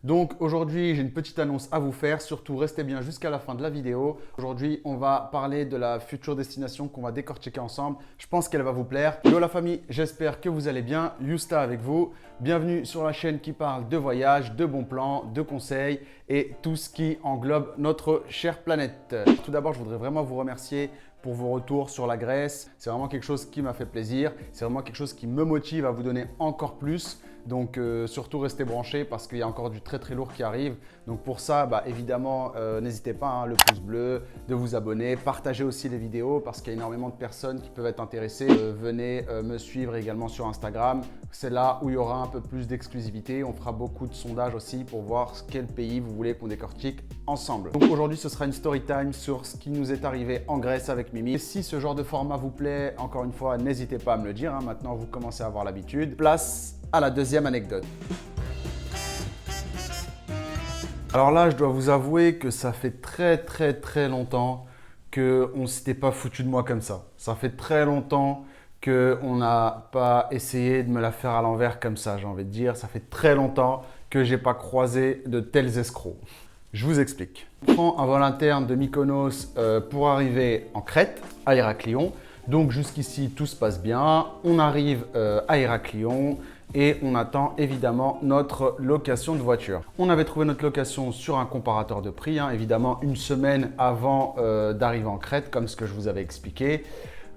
Donc aujourd'hui, j'ai une petite annonce à vous faire. Surtout, restez bien jusqu'à la fin de la vidéo. Aujourd'hui, on va parler de la future destination qu'on va décortiquer ensemble. Je pense qu'elle va vous plaire. Yo la famille, j'espère que vous allez bien. Yusta avec vous. Bienvenue sur la chaîne qui parle de voyage, de bons plans, de conseils et tout ce qui englobe notre chère planète. Tout d'abord, je voudrais vraiment vous remercier pour vos retours sur la Grèce. C'est vraiment quelque chose qui m'a fait plaisir. C'est vraiment quelque chose qui me motive à vous donner encore plus. Donc surtout restez branchés parce qu'il y a encore du très lourd qui arrive. Donc pour ça, évidemment, n'hésitez pas, hein, le pouce bleu, de vous abonner, partagez aussi les vidéos parce qu'il y a énormément de personnes qui peuvent être intéressées. Venez me suivre également sur Instagram. C'est là où il y aura un peu plus d'exclusivité. On fera beaucoup de sondages aussi pour voir quel pays vous voulez qu'on décortique ensemble. Donc aujourd'hui, ce sera une story time sur ce qui nous est arrivé en Grèce avec Mimi. Et si ce genre de format vous plaît, encore une fois, n'hésitez pas à me le dire, hein. Maintenant, vous commencez à avoir l'habitude. Place à la deuxième anecdote. Alors là, je dois vous avouer que ça fait très longtemps qu'on ne s'était pas foutu de moi comme ça. Ça fait très longtemps qu'on n'a pas essayé de me la faire à l'envers comme ça, j'ai envie de dire. Ça fait très longtemps que je n'ai pas croisé de tels escrocs. Je vous explique. On prend un vol interne de Mykonos pour arriver en Crète, à Héraclion. Donc jusqu'ici, tout se passe bien. On arrive à Héraclion et on attend évidemment notre location de voiture. On avait trouvé notre location sur un comparateur de prix, hein, évidemment une semaine avant d'arriver en Crète, comme ce que je vous avais expliqué.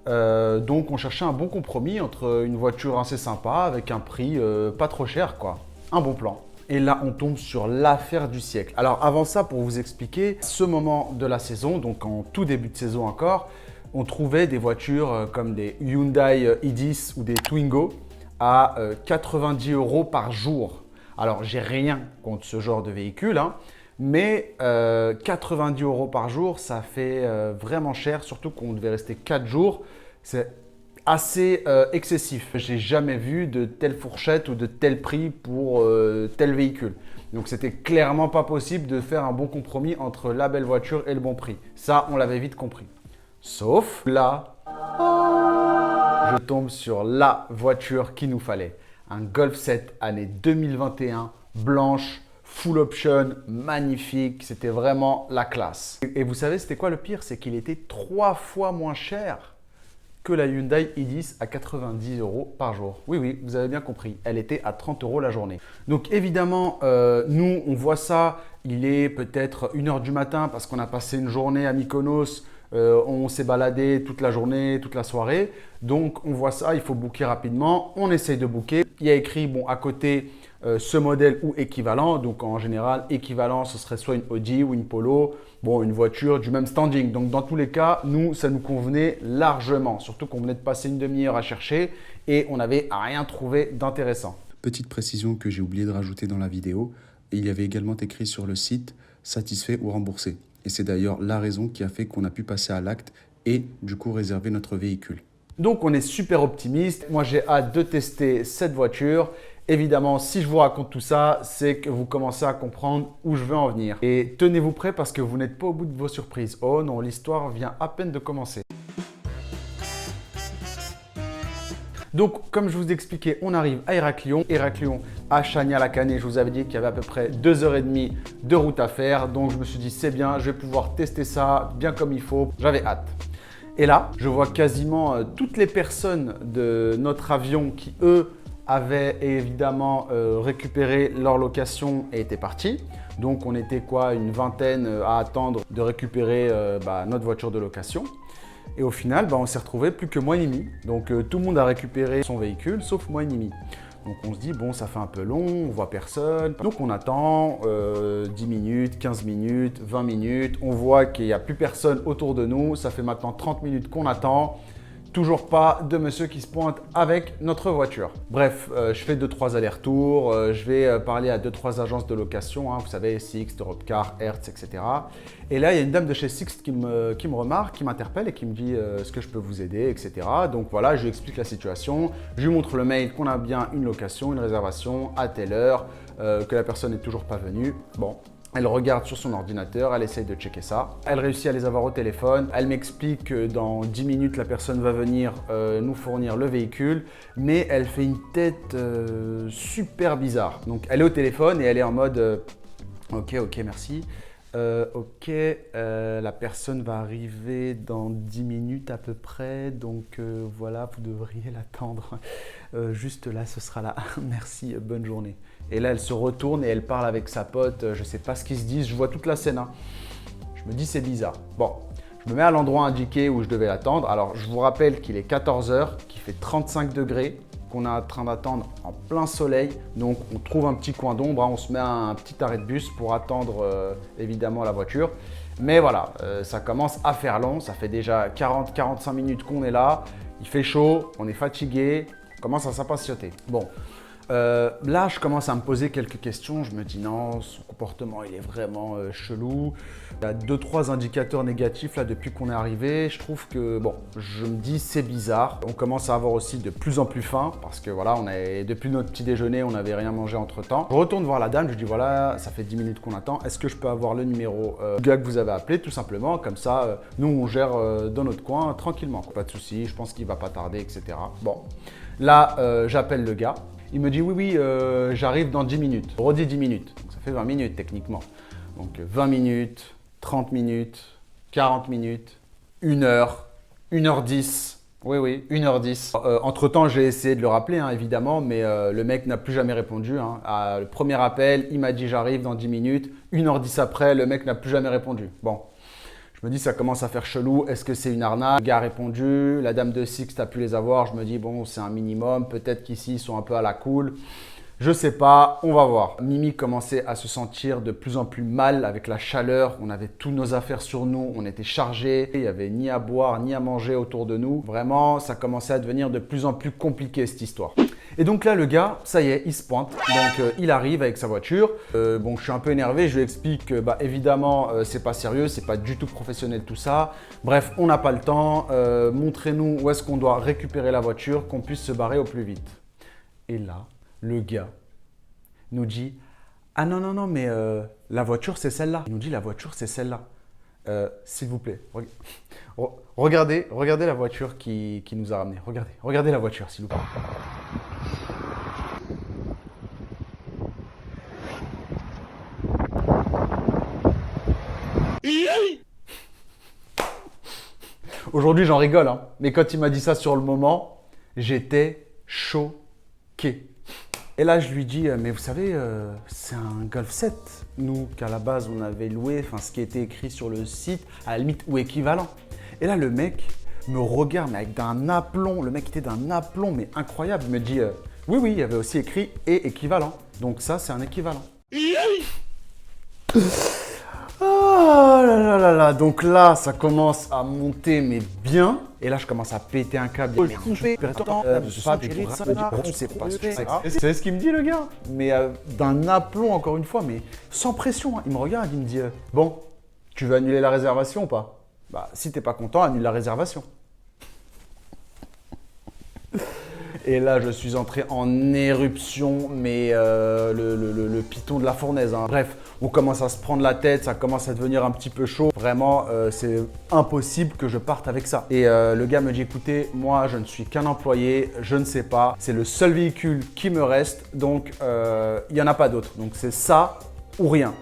Donc on cherchait un bon compromis entre une voiture assez sympa avec un prix pas trop cher, quoi. Un bon plan. Et là, on tombe sur l'affaire du siècle. Alors avant ça, pour vous expliquer, ce moment de la saison, donc en tout début de saison encore, on trouvait des voitures comme des Hyundai i10 ou des Twingo à 90 € par jour. Alors, j'ai rien contre ce genre de véhicule, hein, mais 90 € par jour, ça fait vraiment cher, surtout qu'on devait rester 4 jours. C'est assez excessif. J'ai jamais vu de telle fourchette ou de tel prix pour tel véhicule. Donc, c'était clairement pas possible de faire un bon compromis entre la belle voiture et le bon prix. Ça, on l'avait vite compris. Sauf là, je tombe sur la voiture qu'il nous fallait. Un Golf 7 année 2021, blanche, full option, magnifique. C'était vraiment la classe. Et vous savez, c'était quoi le pire? C'est qu'il était 3 fois moins cher que la Hyundai i10 à 90 € par jour. Oui, vous avez bien compris. Elle était à 30 € la journée. Donc évidemment, nous, on voit ça. Il est peut-être 1 h du matin parce qu'on a passé une journée à Mykonos. On s'est baladé toute la journée, toute la soirée. Donc, on voit ça, il faut booker rapidement. On essaye de booker. Il y a écrit, bon, à côté, ce modèle ou équivalent. Donc, en général, équivalent, ce serait soit une Audi ou une Polo. Bon, une voiture du même standing. Donc, dans tous les cas, nous, ça nous convenait largement. Surtout qu'on venait de passer une demi-heure à chercher et on n'avait rien trouvé d'intéressant. Petite précision que j'ai oublié de rajouter dans la vidéo. Il y avait également écrit sur le site « Satisfait ou remboursé ». Et c'est d'ailleurs la raison qui a fait qu'on a pu passer à l'acte et du coup réserver notre véhicule. Donc on est super optimiste. Moi j'ai hâte de tester cette voiture. Évidemment, si je vous raconte tout ça, c'est que vous commencez à comprendre où je veux en venir. Et tenez-vous prêts parce que vous n'êtes pas au bout de vos surprises. Oh non, l'histoire vient à peine de commencer. Donc, comme je vous expliquais, on arrive à Héraclion. Héraclion à Chania-la-Canée, je vous avais dit qu'il y avait à peu près 2 h 30 de route à faire. Donc, je me suis dit, c'est bien, je vais pouvoir tester ça bien comme il faut. J'avais hâte. Et là, je vois quasiment toutes les personnes de notre avion qui, eux, avaient évidemment récupéré leur location et étaient partis. Donc, on était quoi, une vingtaine à attendre de récupérer notre voiture de location. Et au final, on s'est retrouvé plus que moi et Mimi. Donc tout le monde a récupéré son véhicule, sauf moi et Mimi. Donc on se dit, bon, ça fait un peu long, on voit personne. Donc on attend 10 minutes, 15 minutes, 20 minutes. On voit qu'il n'y a plus personne autour de nous. Ça fait maintenant 30 minutes qu'on attend. Toujours pas de monsieur qui se pointe avec notre voiture. Bref, je fais 2-3 allers-retours, je vais parler à 2-3 agences de location, hein, vous savez, Sixt, Europcar, Hertz, etc. Et là, il y a une dame de chez Sixt qui me remarque, qui m'interpelle et qui me dit est-ce que je peux vous aider, etc. Donc voilà, je lui explique la situation, je lui montre le mail qu'on a bien une location, une réservation à telle heure, que la personne n'est toujours pas venue. Bon, Elle regarde sur son ordinateur, elle essaye de checker ça. Elle réussit à les avoir au téléphone. Elle m'explique que dans 10 minutes, la personne va venir nous fournir le véhicule. Mais elle fait une tête super bizarre. Donc elle est au téléphone et elle est en mode ok, merci. La personne va arriver dans 10 minutes à peu près. Donc voilà, vous devriez l'attendre. Juste là, ce sera là. Merci, bonne journée. Et là, elle se retourne et elle parle avec sa pote. Je ne sais pas ce qu'ils se disent. Je vois toute la scène. Hein. Je me dis, c'est bizarre. Bon, je me mets à l'endroit indiqué où je devais l'attendre. Alors, je vous rappelle qu'il est 14 h, qu'il fait 35 degrés, qu'on est en train d'attendre en plein soleil. Donc, on trouve un petit coin d'ombre. Hein. On se met à un petit arrêt de bus pour attendre évidemment la voiture. Mais voilà, ça commence à faire long. Ça fait déjà 40-45 minutes qu'on est là. Il fait chaud, on est fatigué. On commence à s'impatienter. Bon. Là, je commence à me poser quelques questions. Je me dis non, son comportement, il est vraiment chelou. Il y a 2-3 indicateurs négatifs là depuis qu'on est arrivé. Je trouve que, bon, je me dis c'est bizarre. On commence à avoir aussi de plus en plus faim parce que voilà, depuis notre petit déjeuner, on n'avait rien mangé entre temps. Je retourne voir la dame, je dis voilà, ça fait 10 minutes qu'on attend. Est-ce que je peux avoir le numéro du gars que vous avez appelé tout simplement? Comme ça, nous, on gère dans notre coin tranquillement. Pas de souci, je pense qu'il va pas tarder, etc. Bon, là, j'appelle le gars. Il me dit oui, j'arrive dans 10 minutes. Je redis 10 minutes, donc ça fait 20 minutes techniquement. Donc 20 minutes, 30 minutes, 40 minutes, 1 heure, 1h10. Oui, 1h10. Entre-temps, j'ai essayé de le rappeler, hein, évidemment, mais le mec n'a plus jamais répondu. Hein. Le premier appel, il m'a dit j'arrive dans 10 minutes. 1h10 après, le mec n'a plus jamais répondu. Bon. Je me dis, ça commence à faire chelou. Est-ce que c'est une arnaque? Le gars a répondu. La dame de Six a pu les avoir. Je me dis, bon, c'est un minimum. Peut-être qu'ici, ils sont un peu à la cool. Je sais pas, on va voir. Mimi commençait à se sentir de plus en plus mal avec la chaleur. On avait toutes nos affaires sur nous. On était chargés. Il n'y avait ni à boire, ni à manger autour de nous. Vraiment, ça commençait à devenir de plus en plus compliqué, cette histoire. Et donc là, le gars, ça y est, il se pointe. Donc, il arrive avec sa voiture. Bon, je suis un peu énervé. Je lui explique que, évidemment, c'est pas sérieux, c'est pas du tout professionnel tout ça. Bref, on n'a pas le temps. Montrez-nous où est-ce qu'on doit récupérer la voiture, qu'on puisse se barrer au plus vite. Et là, le gars nous dit « Ah non, mais la voiture, c'est celle-là. » Il nous dit « La voiture, c'est celle-là. S'il vous plaît, regardez la voiture qui nous a ramenés. Regardez la voiture, s'il vous plaît. » Aujourd'hui, j'en rigole, hein. Mais quand il m'a dit ça sur le moment, j'étais choqué. Et là, je lui dis, mais vous savez, c'est un Golf 7, nous, qu'à la base, on avait loué, enfin, ce qui était écrit sur le site, à la limite, ou équivalent. Et là, le mec me regarde, mais avec d'un aplomb, le mec était d'un aplomb, mais incroyable. Il me dit, oui, il y avait aussi écrit et équivalent. Donc ça, c'est un équivalent. Oh là. Donc là, ça commence à monter, mais bien. Et là, je commence à péter un câble. C'est ce qu'il me dit, le gars. Mais d'un aplomb, encore une fois, mais sans pression. Hein. Il me regarde, il me dit bon, tu veux annuler la réservation ou pas? Bah, si t'es pas content, annule la réservation. Et là, je suis entré en éruption, mais le python de la fournaise. Hein. Bref, on commence à se prendre la tête, ça commence à devenir un petit peu chaud. Vraiment, c'est impossible que je parte avec ça. Et le gars me dit, écoutez, moi, je ne suis qu'un employé, je ne sais pas. C'est le seul véhicule qui me reste, donc il n'y en a pas d'autre. Donc c'est ça ou rien.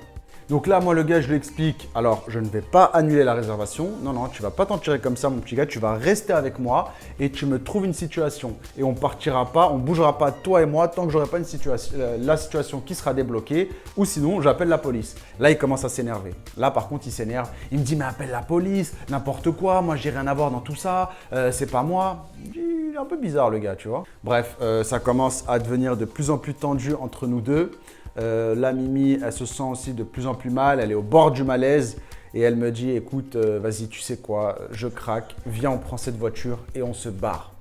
Donc là, moi, le gars, je lui explique, alors, je ne vais pas annuler la réservation. Non, tu vas pas t'en tirer comme ça, mon petit gars. Tu vas rester avec moi et tu me trouves une situation. Et on partira pas, on bougera pas, toi et moi, tant que j'aurai pas la situation qui sera débloquée. Ou sinon, j'appelle la police. Là, il commence à s'énerver. Là, par contre, il s'énerve. Il me dit, mais appelle la police, n'importe quoi. Moi, j'ai rien à voir dans tout ça. C'est pas moi. Il est un peu bizarre, le gars, tu vois. Bref, ça commence à devenir de plus en plus tendu entre nous deux. Là, Mimi, elle se sent aussi de plus en plus mal, elle est au bord du malaise et elle me dit, écoute, vas-y, tu sais quoi, je craque, viens, on prend cette voiture et on se barre.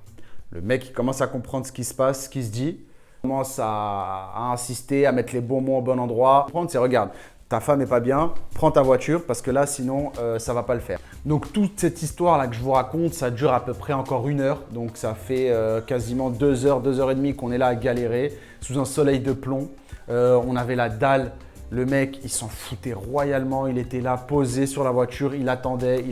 Le mec, il commence à comprendre ce qui se passe, ce qui se dit, il commence à insister, à mettre les bons mots au bon endroit. C'est, regarde, ta femme n'est pas bien, prends ta voiture parce que là, sinon, ça ne va pas le faire. Donc, toute cette histoire-là que je vous raconte, ça dure à peu près encore 1 heure. Donc, ça fait quasiment 2 heures, 2 heures et demie qu'on est là à galérer sous un soleil de plomb. On avait la dalle Le mec, il s'en foutait royalement. Il était là, posé sur la voiture. Il attendait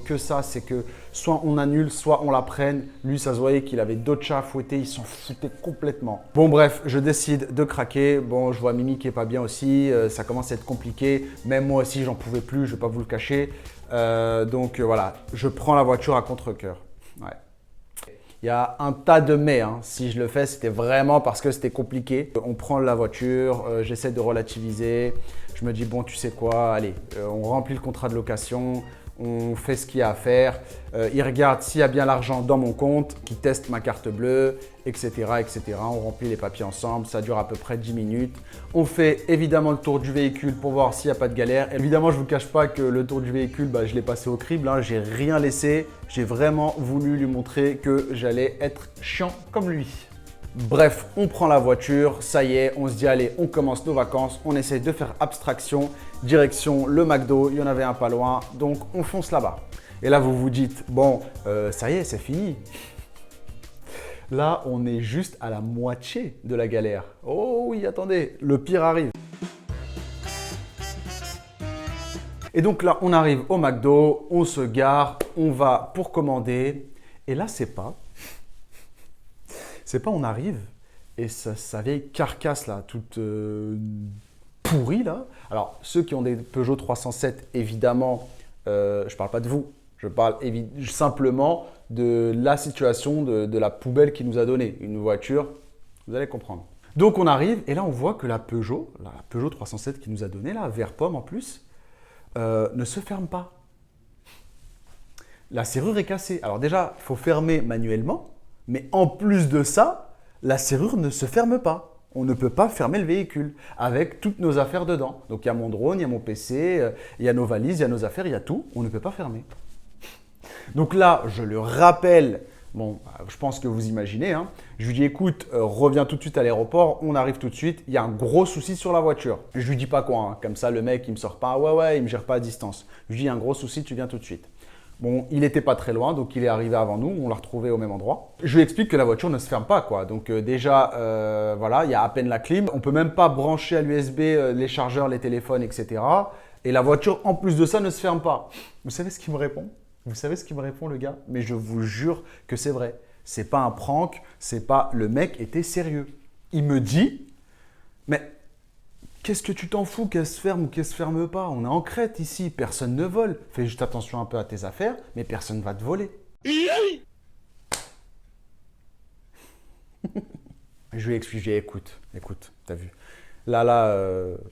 que ça. C'est que soit on annule, soit on la prenne. Lui, ça se voyait qu'il avait d'autres chats à fouetter. Il s'en foutait complètement. Bon, bref, je décide de craquer. Bon, je vois Mimi qui est pas bien aussi. Ça commence à être compliqué. Même moi aussi, j'en pouvais plus. Je vais pas vous le cacher. Donc voilà, je prends la voiture à contre-cœur. Ouais. Il y a un tas de mais. Hein. Si je le fais, c'était vraiment parce que c'était compliqué. On prend la voiture, j'essaie de relativiser. Je me dis, bon, tu sais quoi, allez, on remplit le contrat de location, on fait ce qu'il y a à faire. Il regarde s'il y a bien l'argent dans mon compte, qui teste ma carte bleue, etc., etc. On remplit les papiers ensemble, ça dure à peu près 10 minutes. On fait évidemment le tour du véhicule pour voir s'il n'y a pas de galère. Évidemment, je ne vous cache pas que le tour du véhicule, je l'ai passé au crible, hein. J'ai rien laissé. J'ai vraiment voulu lui montrer que j'allais être chiant comme lui. Bref, on prend la voiture, ça y est, on se dit allez, on commence nos vacances, on essaie de faire abstraction, direction le McDo, il y en avait un pas loin, donc on fonce là-bas. Et là, vous vous dites, bon, ça y est, c'est fini. Là, on est juste à la moitié de la galère. Oh oui, attendez, le pire arrive. Et donc là, on arrive au McDo, on se gare, on va pour commander. Et là, c'est pas on arrive et sa vieille carcasse là, toute pourrie là. Alors, ceux qui ont des Peugeot 307, évidemment, je parle pas de vous. Je parle simplement de la situation de la poubelle qu'il nous a donnée. Une voiture, vous allez comprendre. Donc, on arrive et là, on voit que la Peugeot 307 qu'il nous a donnée, là, vert pomme en plus, ne se ferme pas. La serrure est cassée. Alors déjà, il faut fermer manuellement, mais en plus de ça, la serrure ne se ferme pas. On ne peut pas fermer le véhicule avec toutes nos affaires dedans. Donc il y a mon drone, il y a mon PC, il y a nos valises, il y a nos affaires, il y a tout. On ne peut pas fermer. Donc là, je le rappelle. Bon, je pense que vous imaginez. Hein. Je lui dis, écoute, reviens tout de suite à l'aéroport, on arrive tout de suite. Il y a un gros souci sur la voiture. Je lui dis pas quoi. Hein. Comme ça, le mec, il me sort pas. Ouais, il me gère pas à distance. Je lui dis, il y a un gros souci, tu viens tout de suite. Bon, il n'était pas très loin, donc il est arrivé avant nous. On l'a retrouvé au même endroit. Je lui explique que la voiture ne se ferme pas, quoi. Donc déjà, voilà, il y a à peine la clim. On peut même pas brancher à l'USB les chargeurs, les téléphones, etc. Et la voiture, en plus de ça, ne se ferme pas. Vous savez ce qu'il me répond ? Vous savez ce qu'il me répond, le gars? Mais je vous jure que c'est vrai. C'est pas un prank, c'est pas… Le mec était sérieux. Il me dit, mais qu'est-ce que tu t'en fous qu'elle se ferme ou qu'elle se ferme pas? On est en Crète ici, personne ne vole. Fais juste attention un peu à tes affaires, mais personne ne va te voler. Je lui ai expliqué, écoute, t'as vu.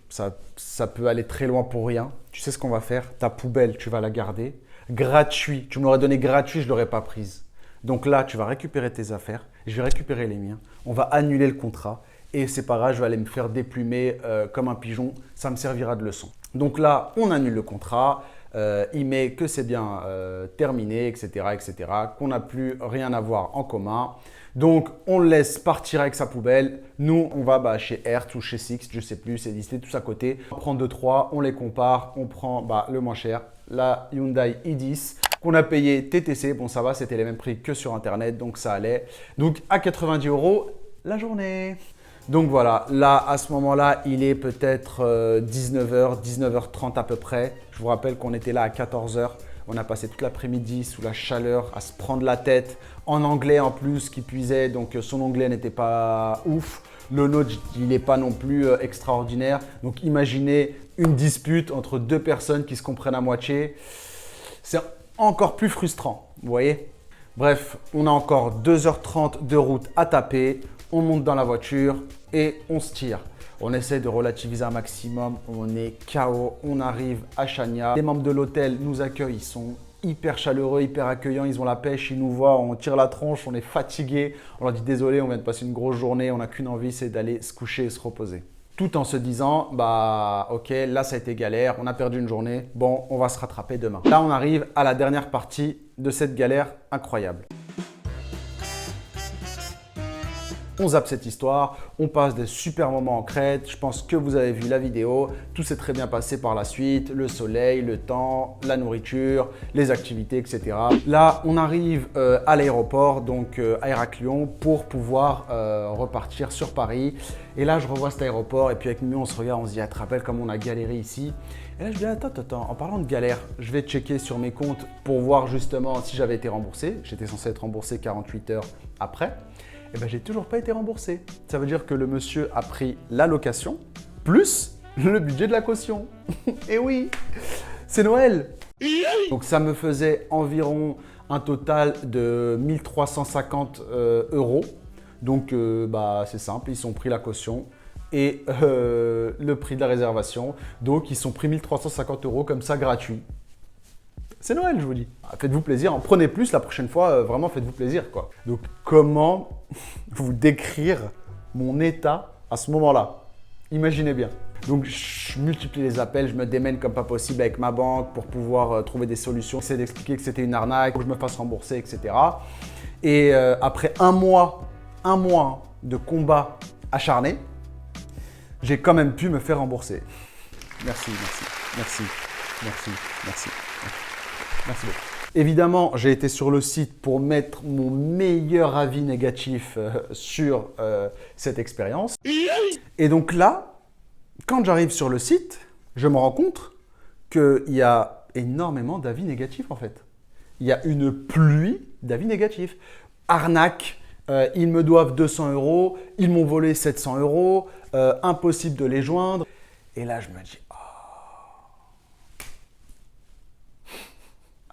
Ça peut aller très loin pour rien. Tu sais ce qu'on va faire? Ta poubelle, tu vas la garder. Gratuit. Tu me l'aurais donné gratuit, je ne l'aurais pas prise. Donc là, tu vas récupérer tes affaires. Je vais récupérer les miens. On va annuler le contrat. Et c'est pas grave, je vais aller me faire déplumer comme un pigeon. Ça me servira de leçon. Donc là, on annule le contrat. Il met que c'est bien terminé, etc., qu'on n'a plus rien à voir en commun. Donc, on le laisse partir avec sa poubelle. Nous, on va chez Hertz ou chez Sixt, je ne sais plus, c'est listé tous à côté. On prend 2-3, on les compare, on prend le moins cher, la Hyundai i10 qu'on a payé TTC. Bon, ça va, c'était les mêmes prix que sur Internet, donc ça allait. Donc, à 90 € la journée. Donc voilà, là, à ce moment-là, il est peut-être 19h, 19h30 à peu près. Je vous rappelle qu'on était là à 14h. On a passé toute l'après-midi sous la chaleur à se prendre la tête, en anglais en plus, qui puisait, donc son anglais n'était pas ouf. Le nôtre, il n'est pas non plus extraordinaire. Donc imaginez une dispute entre deux personnes qui se comprennent à moitié. C'est encore plus frustrant, vous voyez? Bref, on a encore 2h30 de route à taper. On monte dans la voiture et on se tire. On essaie de relativiser un maximum, on est KO, on arrive à Chania. Les membres de l'hôtel nous accueillent, ils sont hyper chaleureux, hyper accueillants, ils ont la pêche, ils nous voient, on tire la tronche, on est fatigué. On leur dit désolé, on vient de passer une grosse journée, on n'a qu'une envie, c'est d'aller se coucher et se reposer. Tout en se disant, ok, là ça a été galère, on a perdu une journée, bon, on va se rattraper demain. Là, on arrive à la dernière partie de cette galère incroyable. On zappe cette histoire, on passe des super moments en Crète. Je pense que vous avez vu la vidéo. Tout s'est très bien passé par la suite. Le soleil, le temps, la nourriture, les activités, etc. Là, on arrive à l'aéroport, donc à Héraclion, pour pouvoir repartir sur Paris. Et là, je revois cet aéroport et puis avec Mimi, on se regarde, on se dit, ah, tu te rappelles comme on a galéré ici? Et là, je dis, attends, en parlant de galère, je vais checker sur mes comptes pour voir justement si j'avais été remboursé. J'étais censé être remboursé 48 heures après. Et bien, j'ai toujours pas été remboursé. Ça veut dire que le monsieur a pris la location plus le budget de la caution. Et oui, c'est Noël. Donc, ça me faisait environ un total de 1350 euros. Donc, c'est simple, ils ont pris la caution et le prix de la réservation. Donc, ils ont pris 1350 euros comme ça, gratuit. C'est Noël, je vous dis. Faites-vous plaisir, en prenez plus la prochaine fois, vraiment faites-vous plaisir, quoi. Donc, comment vous décrire mon état à ce moment-là? Imaginez bien. Donc, je multiplie les appels, je me démène comme pas possible avec ma banque pour pouvoir trouver des solutions, essayer d'expliquer que c'était une arnaque, que je me fasse rembourser, etc. Et après un mois de combat acharné, j'ai quand même pu me faire rembourser. Merci beaucoup. Évidemment, j'ai été sur le site pour mettre mon meilleur avis négatif sur cette expérience. Et donc là, quand j'arrive sur le site, je me rends compte qu'il y a énormément d'avis négatifs en fait. Il y a une pluie d'avis négatifs. Arnaque, ils me doivent 200 euros, ils m'ont volé 700 euros, impossible de les joindre. Et là, je me dis,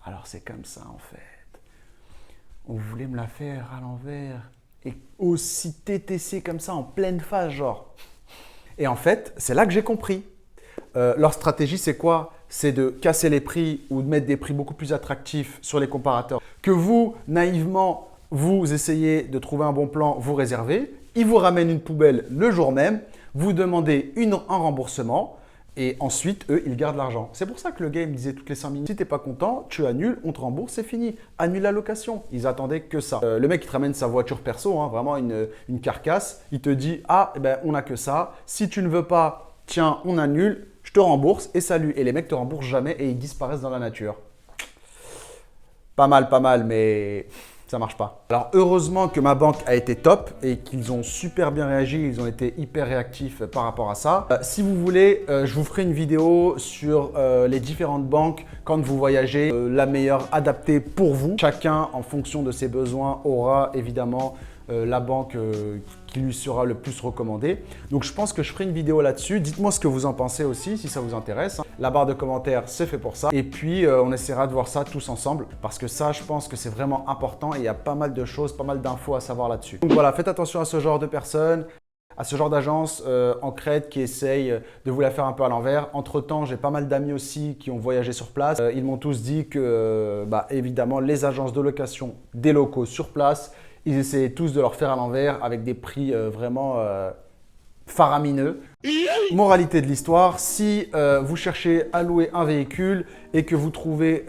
alors c'est comme ça en fait. On voulait me la faire à l'envers et aussi TTC comme ça en pleine face genre. Et en fait, c'est là que j'ai compris. Leur stratégie c'est quoi? C'est de casser les prix ou de mettre des prix beaucoup plus attractifs sur les comparateurs. Que vous, naïvement, vous essayez de trouver un bon plan, vous réservez. Ils vous ramènent une poubelle le jour même. Vous demandez un remboursement. Et ensuite, eux, ils gardent l'argent. C'est pour ça que le gars, il me disait toutes les 5 minutes, si t'es pas content, tu annules, on te rembourse, c'est fini. Annule la location. Ils attendaient que ça. Le mec, il te ramène sa voiture perso, hein, vraiment une carcasse. Il te dit, ah, on n'a que ça. Si tu ne veux pas, tiens, on annule, je te rembourse et salut. Et les mecs te remboursent jamais et ils disparaissent dans la nature. Pas mal, mais ça marche pas. Alors heureusement que ma banque a été top et qu'ils ont super bien réagi, ils ont été hyper réactifs par rapport à ça. Si vous voulez, je vous ferai une vidéo sur les différentes banques quand vous voyagez, la meilleure adaptée pour vous. Chacun en fonction de ses besoins aura évidemment la banque qui lui sera le plus recommandée. Donc je pense que je ferai une vidéo là-dessus. Dites-moi ce que vous en pensez aussi si ça vous intéresse. La barre de commentaires, c'est fait pour ça. Et puis on essaiera de voir ça tous ensemble parce que ça, je pense que c'est vraiment important et il y a pas mal de choses, pas mal d'infos à savoir là-dessus. Donc voilà, faites attention à ce genre de personnes, à ce genre d'agence en Crète qui essaye de vous la faire un peu à l'envers. Entre-temps, j'ai pas mal d'amis aussi qui ont voyagé sur place. Ils m'ont tous dit que, évidemment, les agences de location des locaux sur place, ils essayaient tous de leur faire à l'envers avec des prix vraiment faramineux. Moralité de l'histoire, si vous cherchez à louer un véhicule et que vous trouvez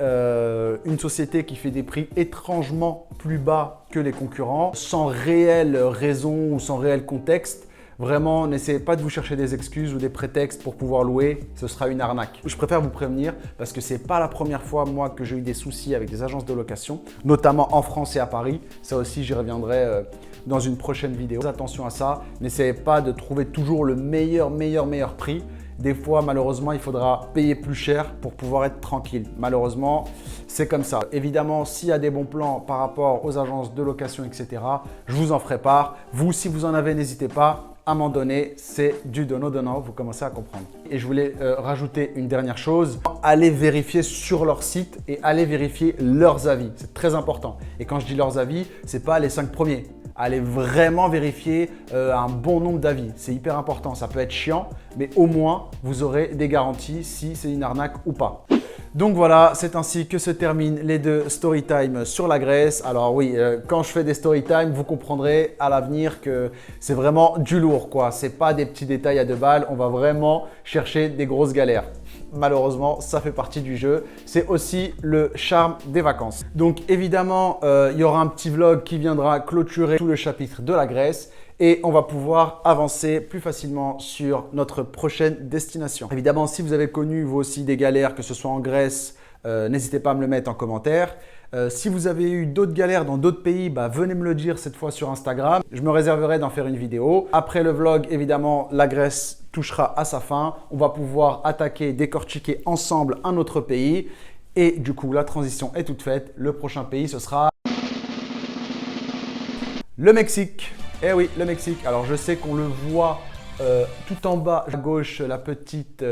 une société qui fait des prix étrangement plus bas que les concurrents, sans réelle raison ou sans réel contexte, vraiment, n'essayez pas de vous chercher des excuses ou des prétextes pour pouvoir louer, ce sera une arnaque. Je préfère vous prévenir parce que c'est pas la première fois, moi, que j'ai eu des soucis avec des agences de location, notamment en France et à Paris. Ça aussi, j'y reviendrai dans une prochaine vidéo. Attention à ça, n'essayez pas de trouver toujours le meilleur prix. Des fois, malheureusement, il faudra payer plus cher pour pouvoir être tranquille. Malheureusement, c'est comme ça. Évidemment, s'il y a des bons plans par rapport aux agences de location, etc., je vous en ferai part. Vous, si vous en avez, n'hésitez pas à m'en donner. C'est du donnant-donnant, vous commencez à comprendre. Et je voulais rajouter une dernière chose. Allez vérifier sur leur site et allez vérifier leurs avis. C'est très important. Et quand je dis leurs avis, ce n'est pas les 5 premiers. Allez vraiment vérifier un bon nombre d'avis. C'est hyper important. Ça peut être chiant, mais au moins, vous aurez des garanties si c'est une arnaque ou pas. Donc voilà, c'est ainsi que se terminent les 2 story time sur la Grèce. Alors oui, quand je fais des story time, vous comprendrez à l'avenir que c'est vraiment du lourd, quoi. C'est pas des petits détails à 2 balles. On va vraiment chercher des grosses galères. Malheureusement, ça fait partie du jeu. C'est aussi le charme des vacances. Donc évidemment, il y aura un petit vlog qui viendra clôturer tout le chapitre de la Grèce. et on va pouvoir avancer plus facilement sur notre prochaine destination. Évidemment, si vous avez connu vous aussi des galères, que ce soit en Grèce, n'hésitez pas à me le mettre en commentaire. Si vous avez eu d'autres galères dans d'autres pays, venez me le dire cette fois sur Instagram. Je me réserverai d'en faire une vidéo. Après le vlog, évidemment, la Grèce touchera à sa fin. On va pouvoir attaquer, décortiquer ensemble un autre pays. Et du coup, la transition est toute faite. Le prochain pays, ce sera le Mexique. Eh oui, le Mexique. Alors, je sais qu'on le voit tout en bas à gauche, la petite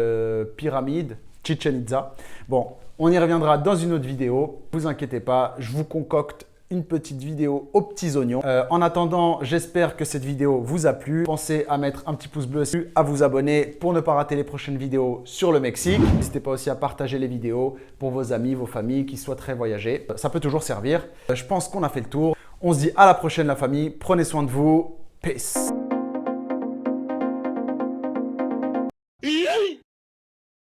pyramide, Chichen Itza. Bon, on y reviendra dans une autre vidéo. Ne vous inquiétez pas, je vous concocte une petite vidéo aux petits oignons. En attendant, j'espère que cette vidéo vous a plu. Pensez à mettre un petit pouce bleu, à vous abonner pour ne pas rater les prochaines vidéos sur le Mexique. N'hésitez pas aussi à partager les vidéos pour vos amis, vos familles qui souhaiteraient voyager. Ça peut toujours servir. Je pense qu'on a fait le tour. On se dit à la prochaine la famille. Prenez soin de vous. Peace.